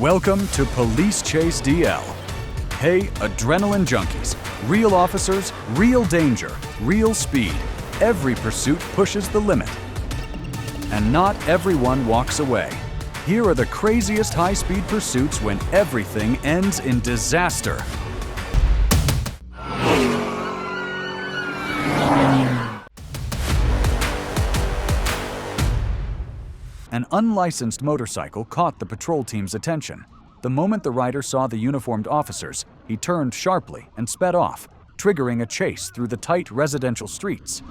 Welcome to Police Chase DL. Hey, adrenaline junkies. Real officers, real danger, real speed. Every pursuit pushes the limit. And not everyone walks away. Here are the craziest high-speed pursuits when everything ends in disaster. An unlicensed motorcycle caught the patrol team's attention. The moment the rider saw the uniformed officers, he turned sharply and sped off, triggering a chase through the tight residential streets.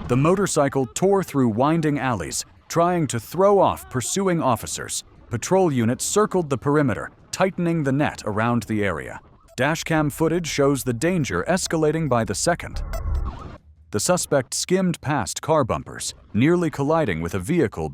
The motorcycle tore through winding alleys, trying to throw off pursuing officers. Patrol units circled the perimeter, tightening the net around the area. Dashcam footage shows the danger escalating by the second. The suspect skimmed past car bumpers, nearly colliding with a vehicle.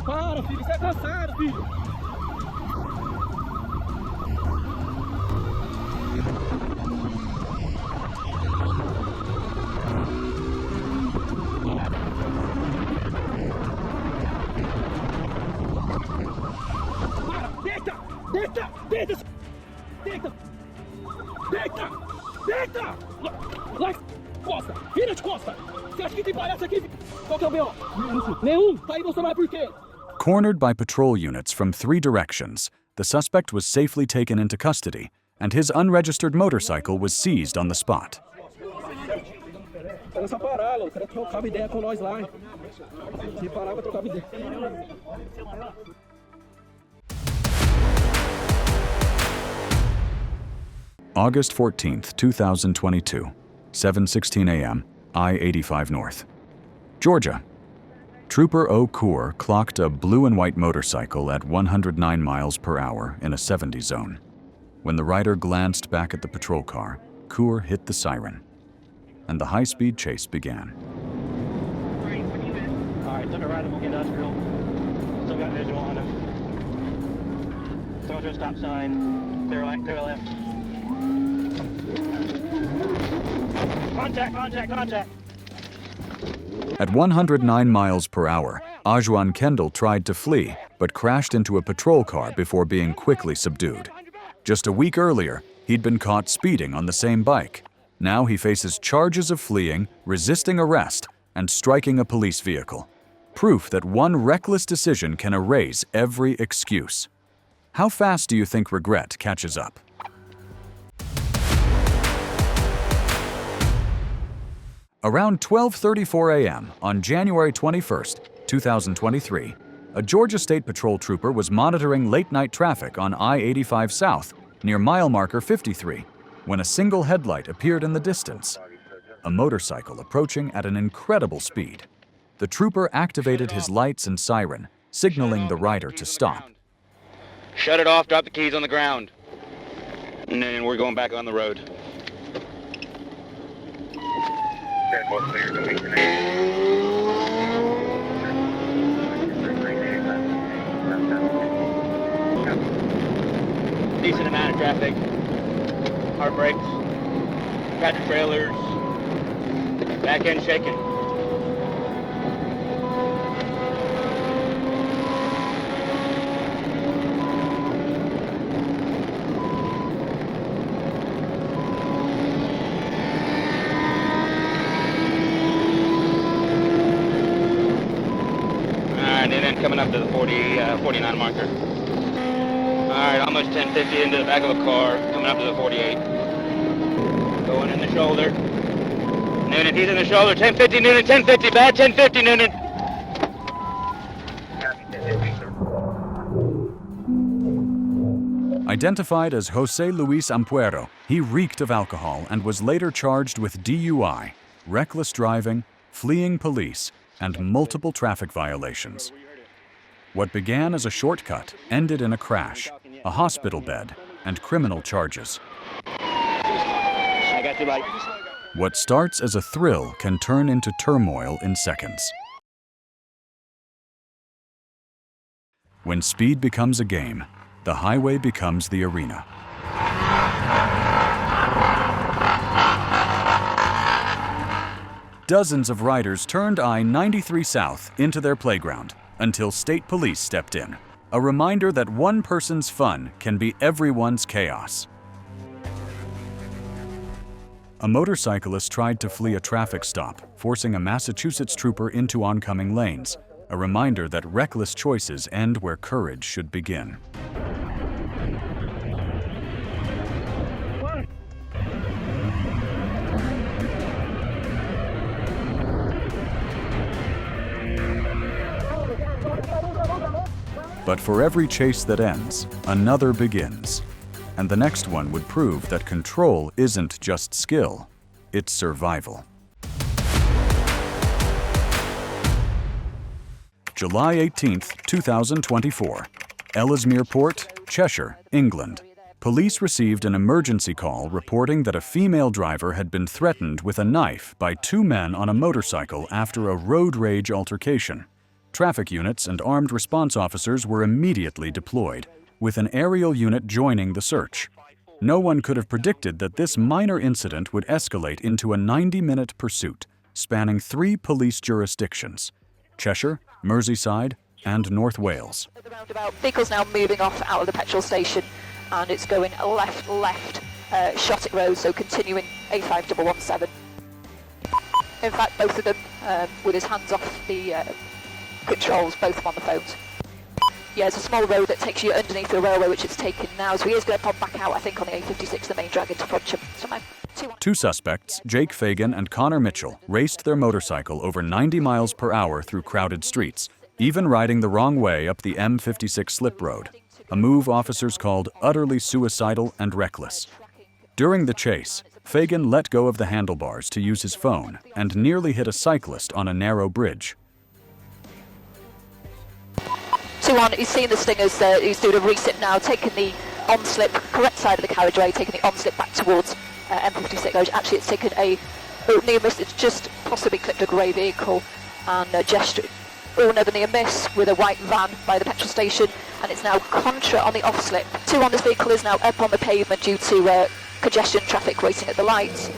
Para, filho, você é cansado, filho. Para, deita, deita, deita, deita, deita, deita. Lá, costa, vira de costa. Você acha que tem palhaço aqui? Qual que é o B.O.? Nenhum. Tá aí, você vai por quê? Cornered by patrol units from 3 directions, the suspect was safely taken into custody, and his unregistered motorcycle was seized on the spot. August 14th, 2022, 7:16 a.m., I-85 North. Georgia. Trooper O. Coor clocked a blue and white motorcycle at 109 miles per hour in a 70 zone. When the rider glanced back at the patrol car, Coor hit the siren, and the high-speed chase began. All right, took a right, we'll get industrial. Still got visual on him. Throw to a stop sign. Clear left, clear left. Contact, contact, contact. At 109 miles per hour, Ajuan Kendall tried to flee, but crashed into a patrol car before being quickly subdued. Just a week earlier, he'd been caught speeding on the same bike. Now he faces charges of fleeing, resisting arrest, and striking a police vehicle. Proof that one reckless decision can erase every excuse. How fast do you think regret catches up? Around 12:34 a.m. on January 21st, 2023, a Georgia State Patrol trooper was monitoring late-night traffic on I-85 South near mile marker 53 when a single headlight appeared in the distance. A motorcycle approaching at an incredible speed. The trooper activated his lights and siren, signaling the rider to stop. Shut it off, drop the keys on the ground. And then we're going back on the road. Decent amount of traffic. Hard brakes. Tractor trailers. Back end shaking. 49 marker. Alright, almost 1050 into the back of a car, coming up to the 48. Going in the shoulder. Noonan, he's in the shoulder. 1050 Noonan, 1050, bad 1050 Noonan. Identified as Jose Luis Ampuero, he reeked of alcohol and was later charged with DUI, reckless driving, fleeing police, and multiple traffic violations. What began as a shortcut ended in a crash, a hospital bed, and criminal charges. I got you, Mike. What starts as a thrill can turn into turmoil in seconds. When speed becomes a game, the highway becomes the arena. Dozens of riders turned I-93 South into their playground until state police stepped in, a reminder that one person's fun can be everyone's chaos. A motorcyclist tried to flee a traffic stop, forcing a Massachusetts trooper into oncoming lanes, a reminder that reckless choices end where courage should begin. But for every chase that ends, another begins. And the next one would prove that control isn't just skill, it's survival. July 18, 2024. Ellesmere Port, Cheshire, England. Police received an emergency call reporting that a female driver had been threatened with a knife by two men on a motorcycle after a road rage altercation. Traffic units and armed response officers were immediately deployed, with an aerial unit joining the search. No one could have predicted that this minor incident would escalate into a 90-minute pursuit, spanning 3 police jurisdictions: Cheshire, Merseyside, and North Wales. At the roundabout, vehicle's now moving off out of the petrol station, and it's going left, Shottick Road, so continuing A5117. In fact, both of them with his hands off the controls, both of them on the phones. Yeah, it's a small road that takes you underneath the railway, which it's taken now, so he is going to pop back out, I think, on the A56, the main drag into Frodsham. Two suspects, Jake Fagan and Connor Mitchell, raced their motorcycle over 90 miles per hour through crowded streets, even riding the wrong way up the M56 slip road, a move officers called utterly suicidal and reckless. During the chase, Fagan let go of the handlebars to use his phone and nearly hit a cyclist on a narrow bridge. 2-1, he's seeing the Stingers, he's doing a reset now, taking the on-slip, correct side of the carriageway, taking the on-slip back towards M56. Actually, it's taken near miss, it's just possibly clipped a grey vehicle, and gestured. Another near miss with a white van by the petrol station, and it's now contra on the off-slip. 2-1, this vehicle is now up on the pavement due to congestion, traffic waiting at the lights.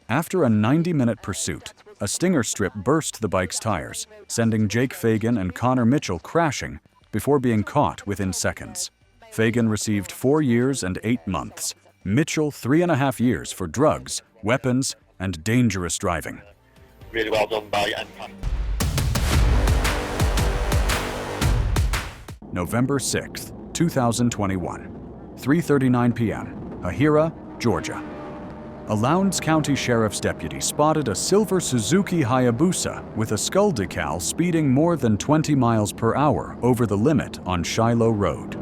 After a 90-minute pursuit, a Stinger strip burst the bike's tires, sending Jake Fagan and Connor Mitchell crashing before being caught within seconds. Fagan received 4 years and 8 months. Mitchell 3.5 years for drugs, weapons, and dangerous driving. Really well done by anyone. November 6, 2021, 3:39 p.m., Ahira, Georgia. A Lowndes County Sheriff's deputy spotted a silver Suzuki Hayabusa with a skull decal speeding more than 20 miles per hour over the limit on Shiloh Road.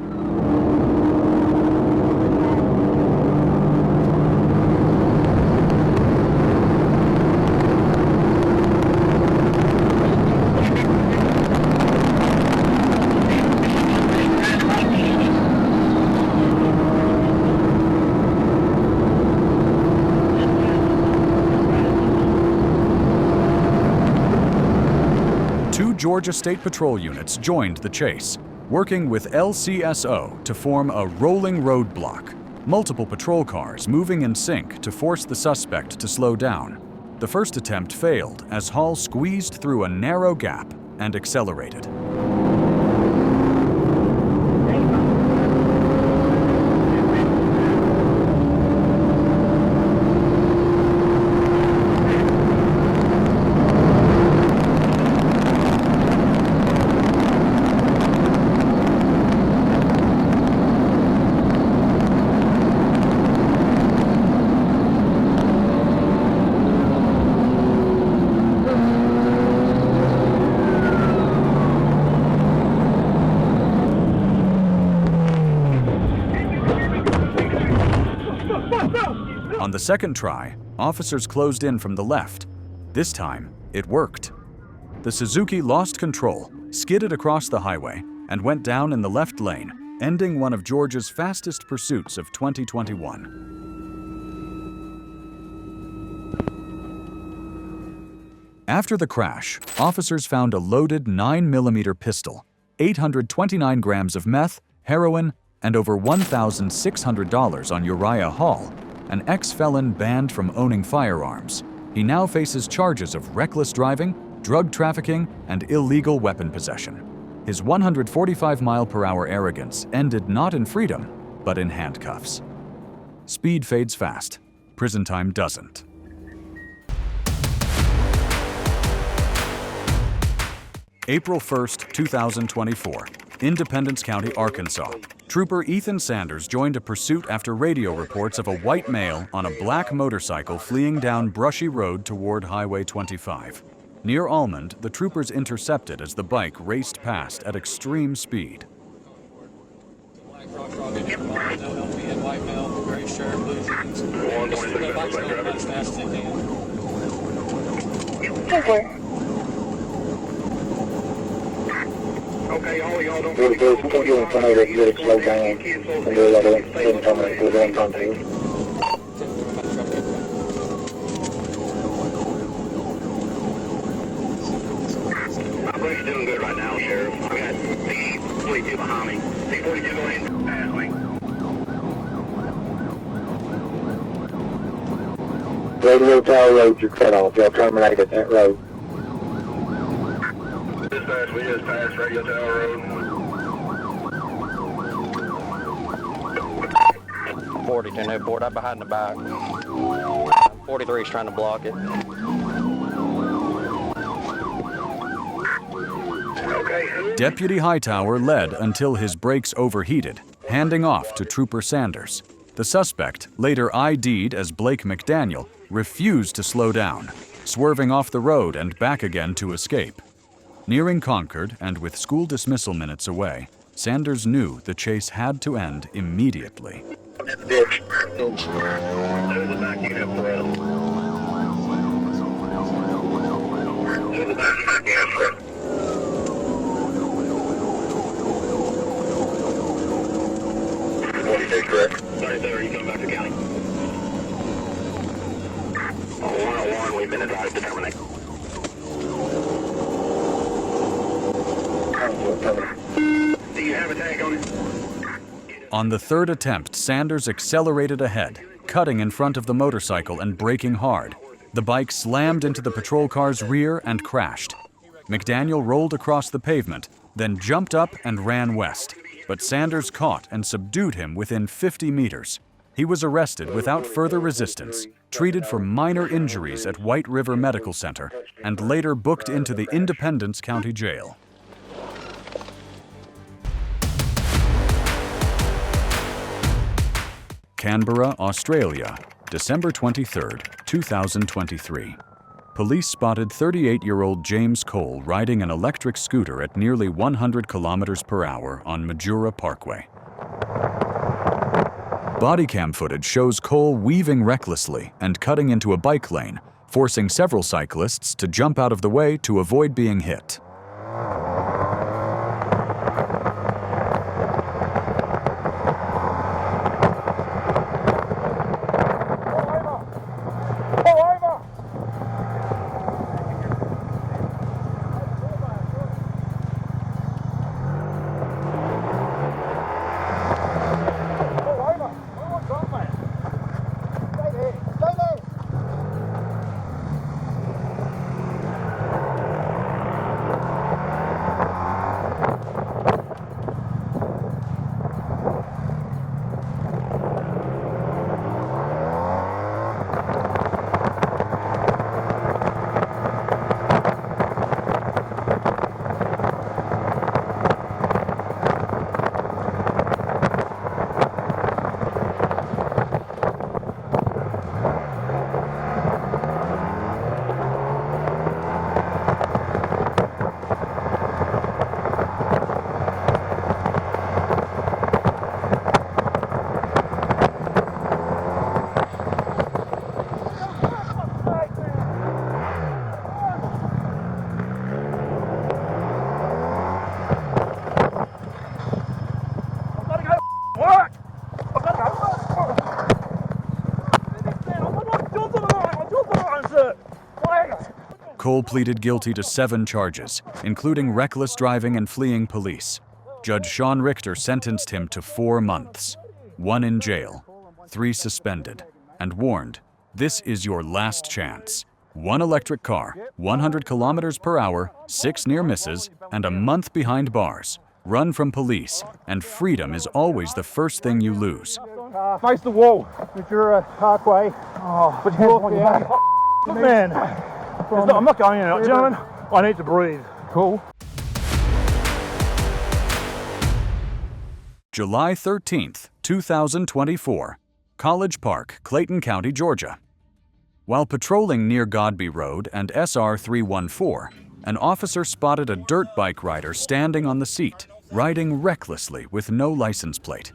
Georgia State Patrol units joined the chase, working with LCSO to form a rolling roadblock, multiple patrol cars moving in sync to force the suspect to slow down. The first attempt failed as Hall squeezed through a narrow gap and accelerated. On the second try, officers closed in from the left. This time, it worked. The Suzuki lost control, skidded across the highway, and went down in the left lane, ending one of Georgia's fastest pursuits of 2021. After the crash, officers found a loaded 9mm pistol, 829 grams of meth, heroin, and over $1,600 on Uriah Hall, an ex-felon banned from owning firearms. He now faces charges of reckless driving, drug trafficking, and illegal weapon possession. His 145-mile-per-hour arrogance ended not in freedom, but in handcuffs. Speed fades fast. Prison time doesn't. April 1st, 2024. Independence County, Arkansas. Trooper Ethan Sanders joined a pursuit after radio reports of a white male on a black motorcycle fleeing down brushy road toward Highway 25. Near Almond, the troopers intercepted as the bike raced past at extreme speed. Okay, all y'all don't... Really good. Keep you in front of it. Really slow down. And do a lot of things coming through the contact. I believe you're doing good right now, Sheriff. I got C-42 behind me. C-42 going past me. Radio Tower Road, you're cut off. Y'all terminate at that road. Dispatch, we just passed Radio Tower Road. 40 to Newport, I'm behind the back. 43 is trying to block it. Okay. Deputy Hightower led until his brakes overheated, handing off to Trooper Sanders. The suspect, later ID'd as Blake McDaniel, refused to slow down, swerving off the road and back again to escape. Nearing Concord and with school dismissal minutes away, Sanders knew the chase had to end immediately. There's a back unit for us. There's a back unit for us. 46, correct. 33, you coming back to the county? 101, we've been advised to terminate. Do you have a tag on it? On the third attempt, Sanders accelerated ahead, cutting in front of the motorcycle and braking hard. The bike slammed into the patrol car's rear and crashed. McDaniel rolled across the pavement, then jumped up and ran west. But Sanders caught and subdued him within 50 meters. He was arrested without further resistance, treated for minor injuries at White River Medical Center, and later booked into the Independence County Jail. Canberra, Australia, December 23, 2023. Police spotted 38-year-old James Cole riding an electric scooter at nearly 100 kilometers per hour on Majura Parkway. Bodycam footage shows Cole weaving recklessly and cutting into a bike lane, forcing several cyclists to jump out of the way to avoid being hit. Cole pleaded guilty to 7 charges, including reckless driving and fleeing police. Judge Sean Richter sentenced him to 4 months, 1 in jail, 3 suspended, and warned, "This is your last chance. 1 electric car, 100 kilometers per hour, 6 near misses, and a month behind bars. Run from police, and freedom is always the first thing you lose." Face the wall with your parkway. Oh, put your hands on your back. Man, I'm not going in, gentlemen. I need to breathe. Cool. July 13th, 2024, College Park, Clayton County, Georgia. While patrolling near Godby Road and SR 314, an officer spotted a dirt bike rider standing on the seat, riding recklessly with no license plate.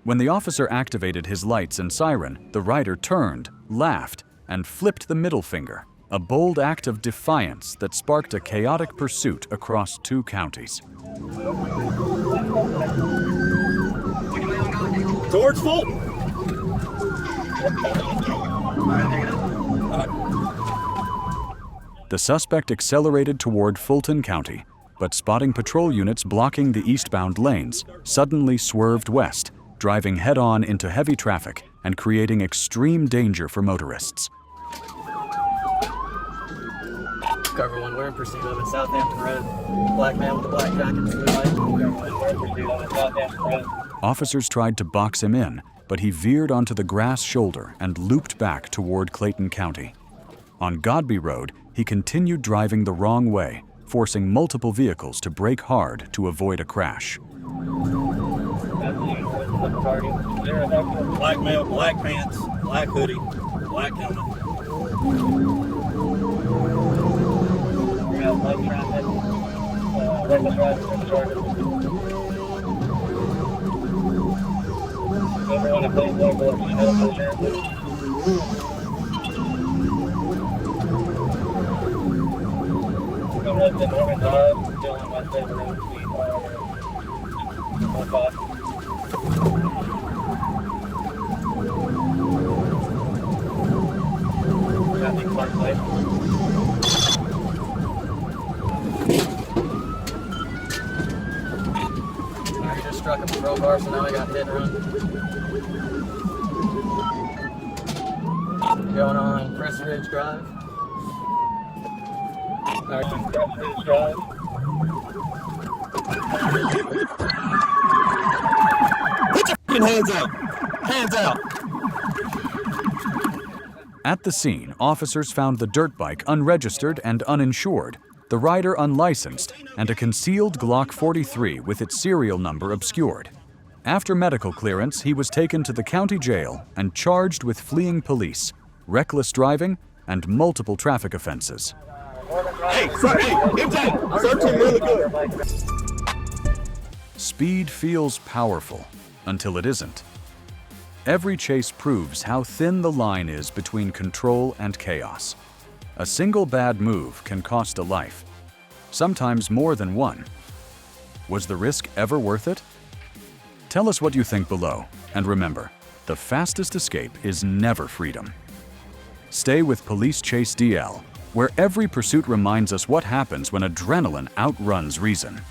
When the officer activated his lights and siren, the rider turned, laughed, and flipped the middle finger, a bold act of defiance that sparked a chaotic pursuit across 2 counties. Towards Fulton. The suspect accelerated toward Fulton County, but spotting patrol units blocking the eastbound lanes, suddenly swerved west, driving head-on into heavy traffic and creating extreme danger for motorists. Cover 1, we're in pursuit of it, Southampton Road. Black man with a black jacket, blue light. Cover 1, we're in pursuit of it, Southampton Road. Officers tried to box him in, but he veered onto the grass shoulder and looped back toward Clayton County. On Godby Road, he continued driving the wrong way, forcing multiple vehicles to brake hard to avoid a crash. Black male, black pants, black hoodie, black helmet. Light traffic, reckless driving for the charges. Everyone in plain local, if you know the sheriff. Coming up to Norman Drive, still on West Bay Road, Suite 105. Traffic Park Place. I just struck a patrol car, so now I got hit and run. Going on Crest Ridge Drive. Alright, Crest Ridge Drive. Put your hands out! Hands out! At the scene, officers found the dirt bike unregistered and uninsured, the rider unlicensed, and a concealed Glock 43 with its serial number obscured. After medical clearance, he was taken to the county jail and charged with fleeing police, reckless driving, and multiple traffic offenses. Hey, impact! Searching really good. Speed feels powerful until it isn't. Every chase proves how thin the line is between control and chaos. A single bad move can cost a life, sometimes more than one. Was the risk ever worth it? Tell us what you think below, and remember, the fastest escape is never freedom. Stay with Police Chase DL, where every pursuit reminds us what happens when adrenaline outruns reason.